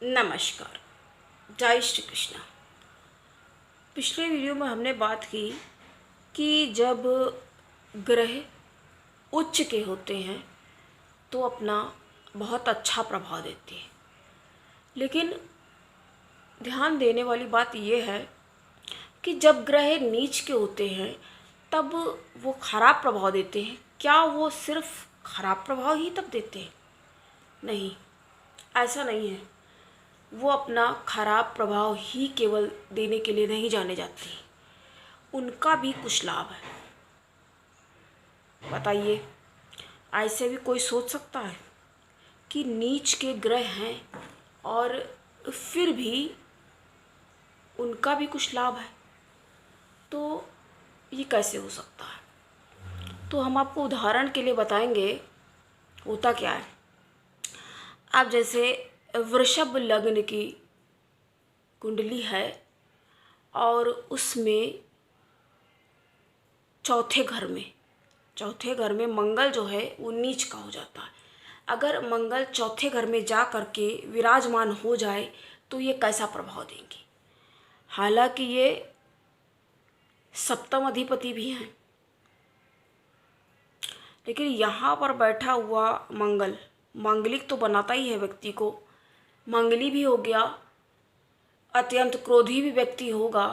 नमस्कार। जय श्री कृष्णा। पिछले वीडियो में हमने बात की कि जब ग्रह उच्च के होते हैं तो अपना बहुत अच्छा प्रभाव देते हैं, लेकिन ध्यान देने वाली बात यह है कि जब ग्रह नीच के होते हैं तब वो खराब प्रभाव देते हैं। क्या वो सिर्फ खराब प्रभाव ही तब देते हैं? नहीं, ऐसा नहीं है। वो अपना खराब प्रभाव ही केवल देने के लिए नहीं जाने जाते, उनका भी कुछ लाभ है। बताइए, ऐसे भी कोई सोच सकता है कि नीच के ग्रह हैं और फिर भी उनका भी कुछ लाभ है? तो ये कैसे हो सकता है? तो हम आपको उदाहरण के लिए बताएंगे होता क्या है। आप जैसे वृषभ लग्न की कुंडली है और उसमें चौथे घर में मंगल जो है वो नीच का हो जाता है। अगर मंगल चौथे घर में जा कर के विराजमान हो जाए तो ये कैसा प्रभाव देंगे? हालांकि ये सप्तम अधिपति भी हैं, लेकिन यहाँ पर बैठा हुआ मंगल मांगलिक तो बनाता ही है व्यक्ति को, मंगली भी हो गया, अत्यंत क्रोधी भी व्यक्ति होगा,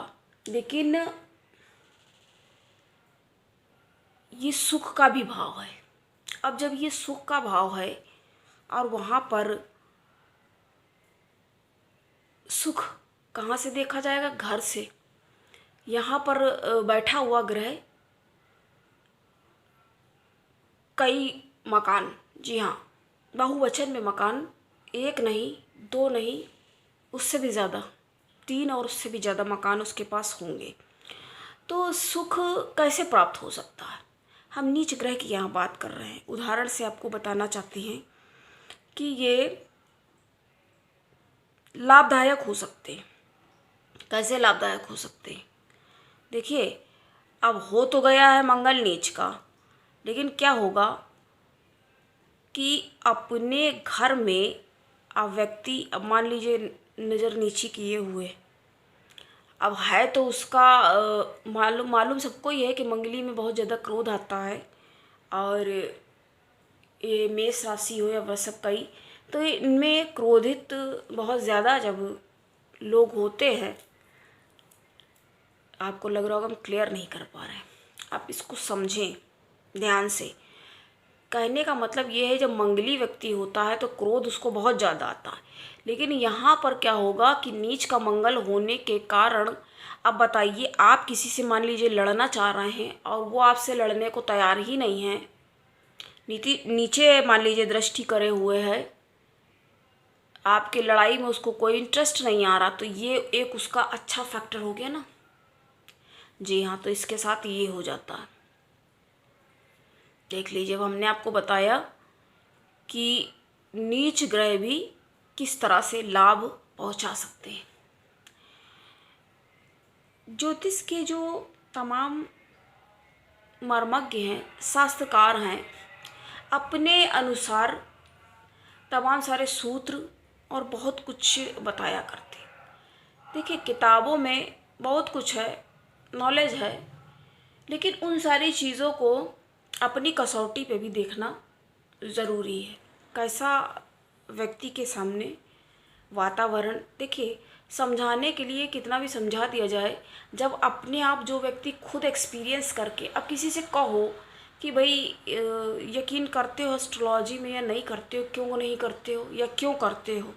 लेकिन ये सुख का भी भाव है। अब जब ये सुख का भाव है और वहाँ पर सुख कहाँ से देखा जाएगा? घर से। यहाँ पर बैठा हुआ ग्रह कई मकान, जी हाँ, बहुवचन में मकान, एक नहीं, दो नहीं, उससे भी ज़्यादा, 3 और उससे भी ज़्यादा मकान उसके पास होंगे। तो सुख कैसे प्राप्त हो सकता है? हम नीच ग्रह की यहाँ बात कर रहे हैं। उदाहरण से आपको बताना चाहते हैं कि ये लाभदायक हो सकते हैं। कैसे लाभदायक हो सकते हैं? देखिए, अब हो तो गया है मंगल नीच का, लेकिन क्या होगा कि अपने घर में अब व्यक्ति, अब मान लीजिए नज़र नीची किए हुए, अब है तो उसका मालूम सबको ही है कि मंगली में बहुत ज़्यादा क्रोध आता है, और ये मेष राशि हो या वृषभ का ही, तो इनमें क्रोधित बहुत ज़्यादा जब लोग होते हैं, आपको लग रहा होगा हम क्लियर नहीं कर पा रहे हैं, आप इसको समझें ध्यान से। कहने का मतलब ये है, जब मंगली व्यक्ति होता है तो क्रोध उसको बहुत ज़्यादा आता है, लेकिन यहाँ पर क्या होगा कि नीच का मंगल होने के कारण, अब बताइए, आप किसी से मान लीजिए लड़ना चाह रहे हैं और वो आपसे लड़ने को तैयार ही नहीं है, नीचे मान लीजिए दृष्टि करे हुए है, आपकी लड़ाई में उसको कोई इंटरेस्ट नहीं आ रहा, तो ये एक उसका अच्छा फैक्टर हो गया ना। जी हाँ, तो इसके साथ ये हो जाता है। देख लीजिए, अब हमने आपको बताया कि नीच ग्रह भी किस तरह से लाभ पहुंचा सकते हैं। ज्योतिष के जो तमाम मर्मज्ञ हैं, शास्त्रकार हैं, अपने अनुसार तमाम सारे सूत्र और बहुत कुछ बताया करते हैं। देखिए, किताबों में बहुत कुछ है, नॉलेज है, लेकिन उन सारी चीज़ों को अपनी कसौटी पे भी देखना ज़रूरी है। कैसा व्यक्ति के सामने वातावरण, देखिए, समझाने के लिए कितना भी समझा दिया जाए, जब अपने आप जो व्यक्ति खुद एक्सपीरियंस करके, अब किसी से कहो कि भाई यकीन करते हो एस्ट्रोलॉजी में या नहीं करते हो, क्यों नहीं करते हो या क्यों करते हो,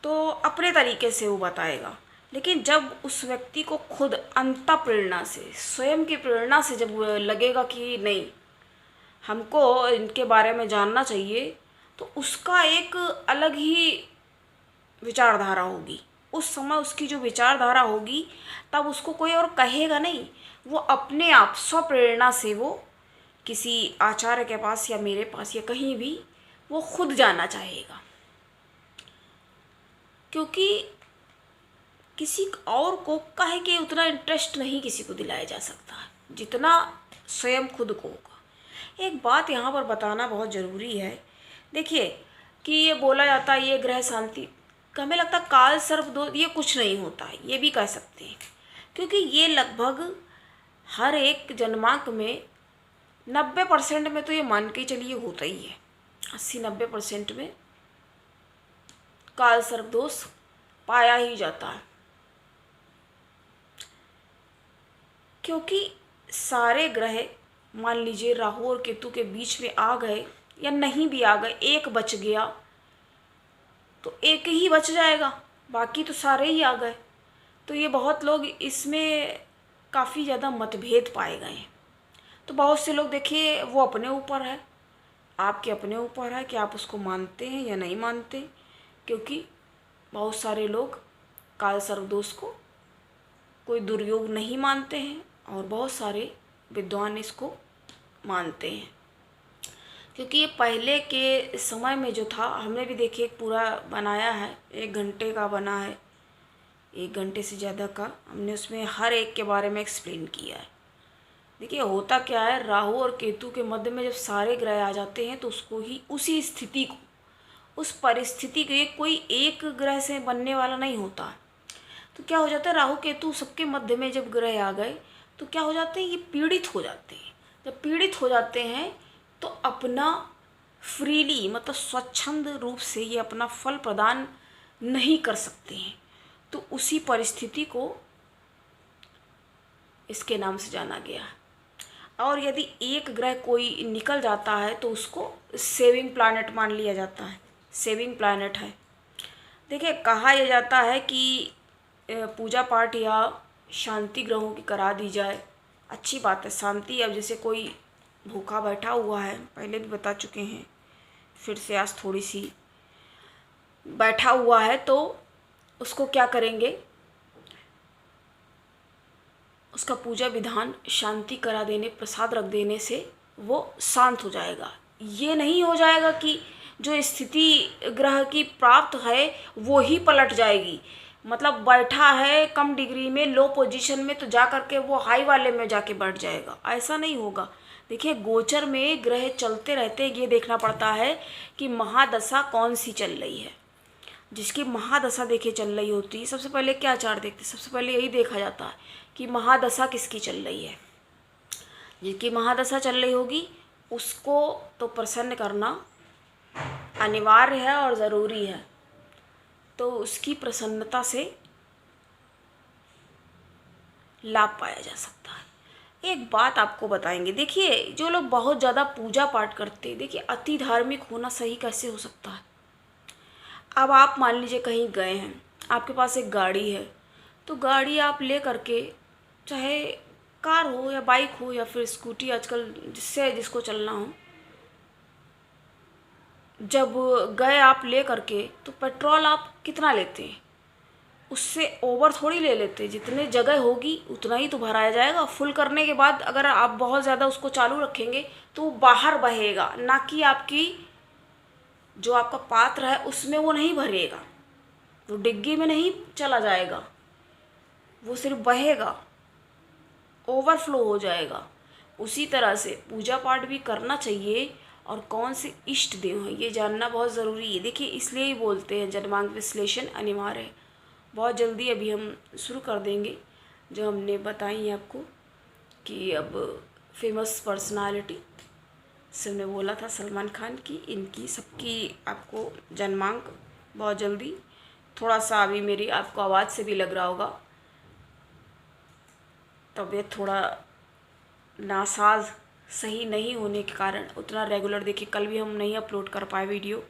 तो अपने तरीके से वो बताएगा। लेकिन जब उस व्यक्ति को खुद अंतःप्रेरणा से, स्वयं की प्रेरणा से जब लगेगा कि नहीं, हमको इनके बारे में जानना चाहिए, तो उसका एक अलग ही विचारधारा होगी। उस समय उसकी जो विचारधारा होगी, तब उसको कोई और कहेगा नहीं, वो अपने आप स्वप्रेरणा से वो किसी आचार्य के पास या मेरे पास या कहीं भी वो खुद जाना चाहेगा, क्योंकि किसी और को कहे के उतना इंटरेस्ट नहीं किसी को दिलाया जा सकता है जितना स्वयं खुद को होगा। एक बात यहाँ पर बताना बहुत ज़रूरी है। देखिए कि ये बोला जाता है ये ग्रह शांति, हमें लगता है काल सर्प दोष ये कुछ नहीं होता है, ये भी कह सकते हैं, क्योंकि ये लगभग हर एक जन्मांक में 90% में तो ये मान के चलिए होता ही है, 80-90% में काल सर्प दोष पाया ही जाता है। क्योंकि सारे ग्रह मान लीजिए राहु और केतु के बीच में आ गए या नहीं भी आ गए, एक बच गया तो एक ही बच जाएगा, बाकी तो सारे ही आ गए। तो ये बहुत लोग इसमें काफ़ी ज़्यादा मतभेद पाए गए हैं। तो बहुत से लोग देखिए वो अपने ऊपर है, आपके अपने ऊपर है कि आप उसको मानते हैं या नहीं मानते, क्योंकि बहुत सारे लोग काल सर्प दोष को कोई दुर्योग नहीं मानते हैं और बहुत सारे विद्वान इसको मानते हैं। क्योंकि ये पहले के समय में जो था, हमने भी देखिए पूरा बनाया है, 1 घंटे का बना है, 1 घंटे से ज़्यादा का, हमने उसमें हर एक के बारे में एक्सप्लेन किया है। देखिए होता क्या है, राहु और केतु के मध्य में जब सारे ग्रह आ जाते हैं तो उसको ही उसी स्थिति को, उस परिस्थिति के कोई एक ग्रह से बनने वाला नहीं होता है। तो क्या हो जाता है, राहु केतु सबके मध्य में जब ग्रह आ गए तो क्या हो जाते हैं, ये पीड़ित हो जाते हैं। जब पीड़ित हो जाते हैं तो अपना फ्रीली मतलब स्वच्छंद रूप से ये अपना फल प्रदान नहीं कर सकते हैं। तो उसी परिस्थिति को इसके नाम से जाना गया है। और यदि एक ग्रह कोई निकल जाता है तो उसको सेविंग प्लैनेट मान लिया जाता है, सेविंग प्लैनेट है। देखिए कहा यह जाता है कि पूजा पाठ या शांति ग्रहों की करा दी जाए, अच्छी बात है शांति। अब जैसे कोई भूखा बैठा हुआ है, पहले भी बता चुके हैं, फिर से आज थोड़ी सी बैठा हुआ है तो उसको क्या करेंगे, उसका पूजा विधान शांति करा देने, प्रसाद रख देने से वो शांत हो जाएगा। ये नहीं हो जाएगा कि जो स्थिति ग्रह की प्राप्त है वो ही पलट जाएगी, मतलब बैठा है कम डिग्री में, लो पोजीशन में, तो जा करके वो हाई वाले में जाके बैठ जाएगा, ऐसा नहीं होगा। देखिए गोचर में ग्रह चलते रहते हैं, ये देखना पड़ता है कि महादशा कौन सी चल रही है। जिसकी महादशा देखिए चल रही होती है, सबसे पहले क्या चार्ट देखते, सबसे पहले यही देखा जाता है कि महादशा किसकी चल रही है। जिसकी महादशा चल रही होगी उसको तो प्रसन्न करना अनिवार्य है और ज़रूरी है, तो उसकी प्रसन्नता से लाभ पाया जा सकता है। एक बात आपको बताएंगे, देखिए जो लोग बहुत ज़्यादा पूजा पाठ करते हैं, देखिए अति धार्मिक होना सही कैसे हो सकता है। अब आप मान लीजिए कहीं गए हैं, आपके पास एक गाड़ी है, तो गाड़ी आप ले करके, चाहे कार हो या बाइक हो या फिर स्कूटी, आजकल जिससे जिसको चलना हो, जब गए आप ले करके तो पेट्रोल आप कितना लेते हैं, उससे ओवर थोड़ी ले लेते। जितने जगह होगी उतना ही तो भराया जाएगा। फुल करने के बाद अगर आप बहुत ज़्यादा उसको चालू रखेंगे तो वो बाहर बहेगा, ना कि आपकी जो आपका पात्र है उसमें वो नहीं भरेगा, वो डिग्गी में नहीं चला जाएगा, वो सिर्फ बहेगा, ओवरफ्लो हो जाएगा। उसी तरह से पूजा पाठ भी करना चाहिए और कौन से इष्ट देव हैं ये जानना बहुत ज़रूरी है। देखिए इसलिए ही बोलते हैं जन्मांक विश्लेषण अनिवार्य है। बहुत जल्दी अभी हम शुरू कर देंगे जो हमने बताई है आपको कि अब फेमस पर्सनालिटी से हमने बोला था सलमान खान की, इनकी सबकी आपको जन्मांक बहुत जल्दी, थोड़ा सा अभी मेरी आपको आवाज़ से भी लग रहा होगा तबीयत थोड़ा नासाज सही नहीं होने के कारण उतना रेगुलर, देखिए कल भी हम नहीं अपलोड कर पाए वीडियो,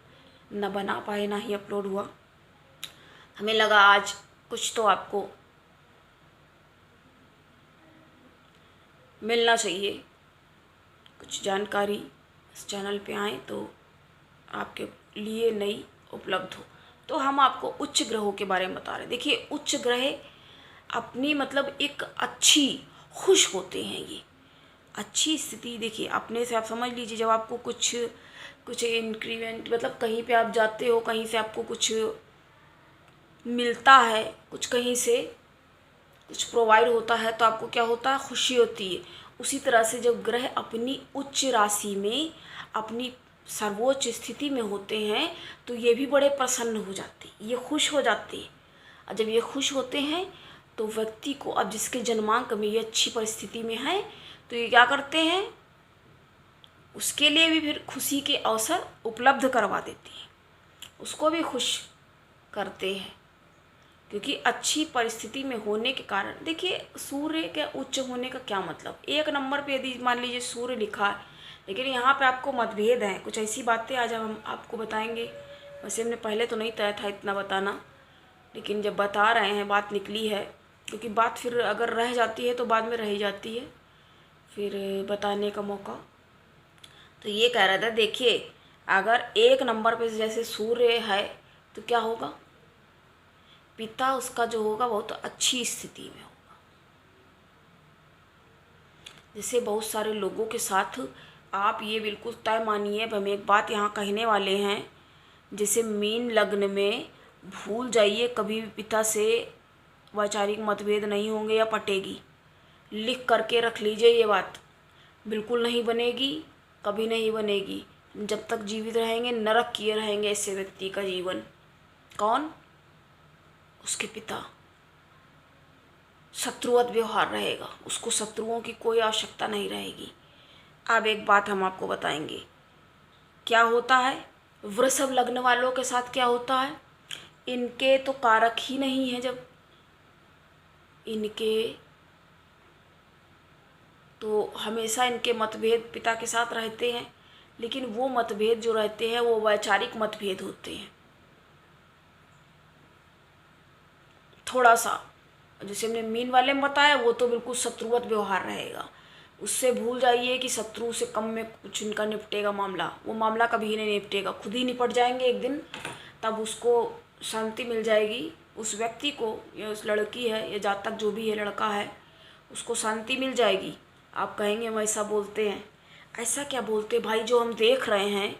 ना बना पाए ना ही अपलोड हुआ। हमें लगा आज कुछ तो आपको मिलना चाहिए, कुछ जानकारी इस चैनल पे आए तो आपके लिए नई उपलब्ध हो। तो हम आपको उच्च ग्रहों के बारे में बता रहे हैं। देखिए उच्च ग्रह अपनी मतलब एक अच्छी खुश होते हैं, ये अच्छी स्थिति। देखिए अपने से आप समझ लीजिए, जब आपको कुछ इंक्रीमेंट मतलब कहीं पे आप जाते हो, कहीं से आपको कुछ मिलता है, कुछ कहीं से कुछ प्रोवाइड होता है तो आपको क्या होता है, खुशी होती है। उसी तरह से जब ग्रह अपनी उच्च राशि में अपनी सर्वोच्च स्थिति में होते हैं तो ये भी बड़े प्रसन्न हो जाते हैं, ये खुश हो जाते हैं। और जब ये खुश होते हैं तो व्यक्ति को, अब जिसके जन्मांक में ये अच्छी परिस्थिति में है तो ये क्या करते हैं, उसके लिए भी फिर खुशी के अवसर उपलब्ध करवा देते हैं, उसको भी खुश करते हैं। क्योंकि अच्छी परिस्थिति में होने के कारण, देखिए सूर्य के उच्च होने का क्या मतलब, एक नंबर पे यदि मान लीजिए सूर्य लिखा है, लेकिन यहाँ पे आपको मतभेद हैं, कुछ ऐसी बातें आज हम आपको बताएंगे। वैसे हमने पहले तो नहीं तय था इतना बताना, लेकिन जब बता रहे हैं, बात निकली है, क्योंकि बात फिर अगर रह जाती है तो बाद में रह ही जाती है फिर बताने का मौका। तो ये कह रहा था, देखिए अगर एक नंबर पे जैसे सूर्य है तो क्या होगा, पिता उसका जो होगा बहुत अच्छी स्थिति में होगा। जैसे बहुत सारे लोगों के साथ आप ये बिल्कुल तय मानिए, अब हम एक बात यहाँ कहने वाले हैं, जैसे मीन लग्न में भूल जाइए कभी भी पिता से वैचारिक मतभेद नहीं होंगे या पटेगी, लिख करके रख लीजिए, ये बात बिल्कुल नहीं बनेगी, कभी नहीं बनेगी। जब तक जीवित रहेंगे नरक किए रहेंगे ऐसे व्यक्ति का जीवन। कौन, उसके पिता। शत्रुवत व्यवहार रहेगा, उसको शत्रुओं की कोई आवश्यकता नहीं रहेगी। अब एक बात हम आपको बताएंगे, क्या होता है वृषभ लग्न वालों के साथ, क्या होता है, इनके तो कारक ही नहीं है, जब इनके तो हमेशा इनके मतभेद पिता के साथ रहते हैं, लेकिन वो मतभेद जो रहते हैं वो वैचारिक मतभेद होते हैं। थोड़ा सा जैसे हमने मीन वाले में बताया, वो तो बिल्कुल शत्रुवत व्यवहार रहेगा, उससे भूल जाइए कि शत्रु से कम में कुछ इनका निपटेगा मामला, वो मामला कभी नहीं निपटेगा, खुद ही निपट जाएंगे एक दिन, तब उसको शांति मिल जाएगी, उस व्यक्ति को, या उस लड़की है या जातक जो भी है, लड़का है, उसको शांति मिल जाएगी। आप कहेंगे हम ऐसा बोलते हैं, ऐसा क्या बोलते भाई, जो हम देख रहे हैं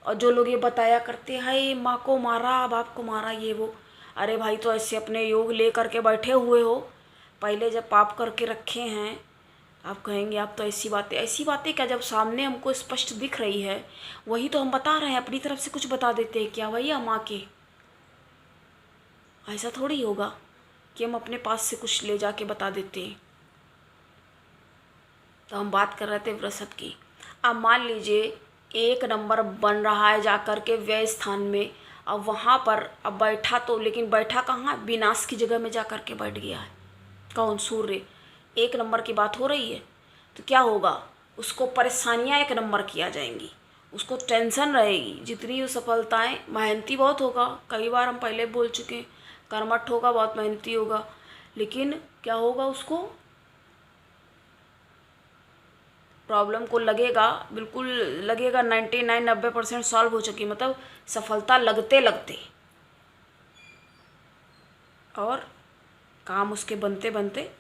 और जो लोग ये बताया करते हैं माँ को मारा बाप को मारा ये वो, अरे भाई तो ऐसे अपने योग ले करके बैठे हुए हो, पहले जब पाप करके रखे हैं। आप कहेंगे आप तो ऐसी बातें क्या, जब सामने हमको स्पष्ट दिख रही है वही तो हम बता रहे हैं, अपनी तरफ से कुछ बता देते हैं क्या भैया माँ के, ऐसा थोड़ी होगा कि हम अपने पास से कुछ ले जाके बता देते हैं। तो हम बात कर रहे थे वृषभ की। अब मान लीजिए एक नंबर बन रहा है जाकर के व्यय स्थान में, अब वहाँ पर अब बैठा तो, लेकिन बैठा कहाँ, विनाश की जगह में जा कर के बैठ गया है। कौन, सूर्य। एक नंबर की बात हो रही है तो क्या होगा, उसको परेशानियाँ एक नंबर की आ जाएंगी, उसको टेंशन रहेगी। जितनी सफलताएं, मेहनती बहुत होगा, कई बार हम पहले बोल चुके हैं, कर्मठ होगा, बहुत मेहनती होगा, लेकिन क्या होगा, उसको प्रॉब्लम को लगेगा, बिल्कुल लगेगा 99-90% सॉल्व हो चुकी, मतलब सफलता लगते लगते, और काम उसके बनते बनते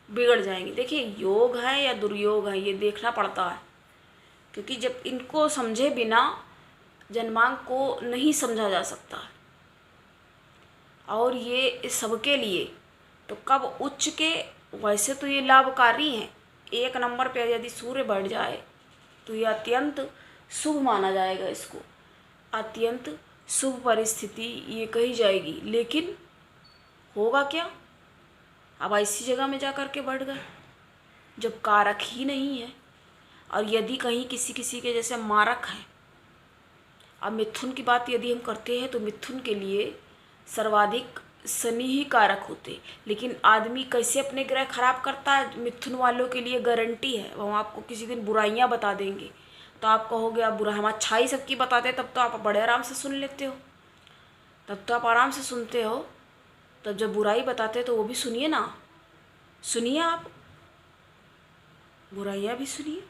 बिगड़ जाएंगे। देखिए योग है या दुर्योग है ये देखना पड़ता है, क्योंकि जब इनको समझे बिना जन्मांक को नहीं समझा जा सकता है, और ये सबके लिए तो कब उच्च के, वैसे तो ये लाभकारी हैं। एक नंबर पे यदि सूर्य बढ़ जाए तो ये अत्यंत शुभ माना जाएगा, इसको अत्यंत शुभ परिस्थिति ये कही जाएगी। लेकिन होगा क्या, अब ऐसी जगह में जा कर के बढ़ गए जब कारक ही नहीं है, और यदि कहीं किसी किसी के जैसे मारक है। अब मिथुन की बात यदि हम करते हैं तो मिथुन के लिए सर्वाधिक शनि ही कारक होते, लेकिन आदमी कैसे अपने ग्रह खराब करता है मिथुन वालों के लिए गारंटी है। हम आपको किसी दिन बुराइयां बता देंगे तो आप कहोगे आप बुरा, हम अच्छाई सबकी बताते हैं तब तो आप बड़े आराम से सुन लेते हो, तब तो आप आराम से सुनते हो, तब जब बुराई बताते तो वो भी सुनिए ना, सुनिए, आप बुराइयां भी सुनिए।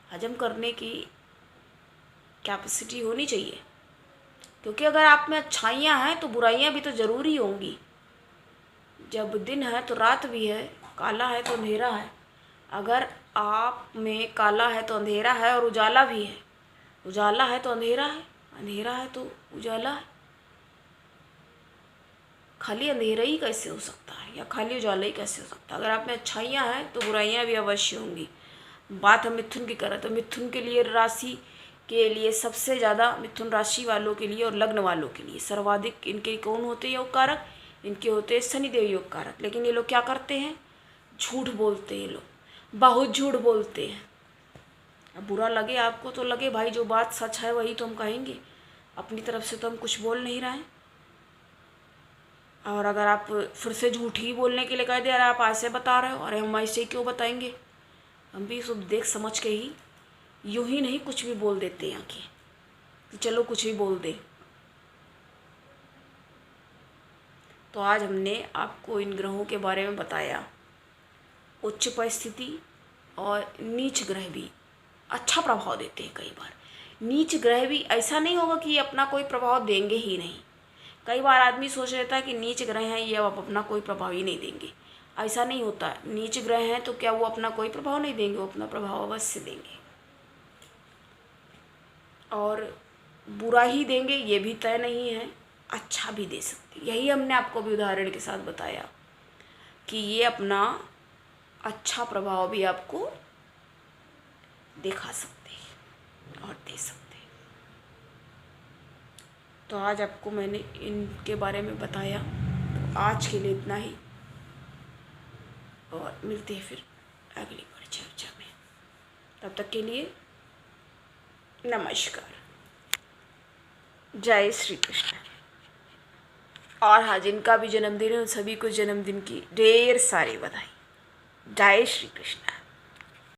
हजम करने की कैपेसिटी होनी चाहिए, क्योंकि अगर आप में अच्छाइयाँ हैं तो बुराइयाँ भी तो ज़रूरी होंगी। जब दिन है तो रात भी है, काला है तो अंधेरा है। अगर आप में काला है तो अंधेरा है, और उजाला भी है, उजाला है तो अंधेरा है, अंधेरा है तो उजाला है। खाली अंधेरा ही कैसे हो सकता है, या खाली उजाला ही कैसे हो सकता है। अगर आप में अच्छाइयाँ हैं तो बुराइयाँ भी अवश्य होंगी। बात हम मिथुन की करें तो मिथुन के लिए राशि के लिए सबसे ज़्यादा, मिथुन राशि वालों के लिए और लग्न वालों के लिए सर्वाधिक इनके कौन होते हैं योग कारक? इनके होते हैं शनिदेव योग कारक। लेकिन ये लोग क्या करते हैं? झूठ बोलते हैं ये लोग, बहुत झूठ बोलते हैं। अब बुरा लगे आपको तो लगे भाई, जो बात सच है वही तो हम कहेंगे, अपनी तरफ से तो हम कुछ बोल नहीं रहे हैं। और अगर आप फिर से झूठ ही बोलने के लिए कह दे, अरे आप ऐसे बता रहे हो, अरे हम ऐसे ही क्यों बताएंगे, हम भी सब देख समझ के ही, यूं ही नहीं कुछ भी बोल देते हैं कि चलो कुछ भी बोल दे। तो आज हमने आपको इन ग्रहों के बारे में बताया। उच्च परिस्थिति और नीच ग्रह भी अच्छा प्रभाव देते हैं। कई बार नीच ग्रह भी, ऐसा नहीं होगा कि ये अपना कोई प्रभाव देंगे ही नहीं। कई बार आदमी सोच लेता है कि नीच ग्रह हैं ये अब अपना कोई प्रभाव ही नहीं देंगे। ऐसा नहीं होता है। नीच ग्रह हैं तो क्या वो अपना कोई प्रभाव नहीं देंगे? वो अपना प्रभाव अवश्य देंगे, और बुरा ही देंगे ये भी तय नहीं है, अच्छा भी दे सकते। यही हमने आपको भी उदाहरण के साथ बताया कि ये अपना अच्छा प्रभाव भी आपको दिखा सकते हैं और दे सकते हैं। तो आज आपको मैंने इनके बारे में बताया। तो आज के लिए इतना ही, और मिलते हैं फिर अगली परिचर्चा में। तब तक के लिए नमस्कार, जय श्री कृष्ण। और हाँ, जिनका भी जन्मदिन है उन सभी को जन्मदिन की ढेर सारी बधाई। जय श्री कृष्ण।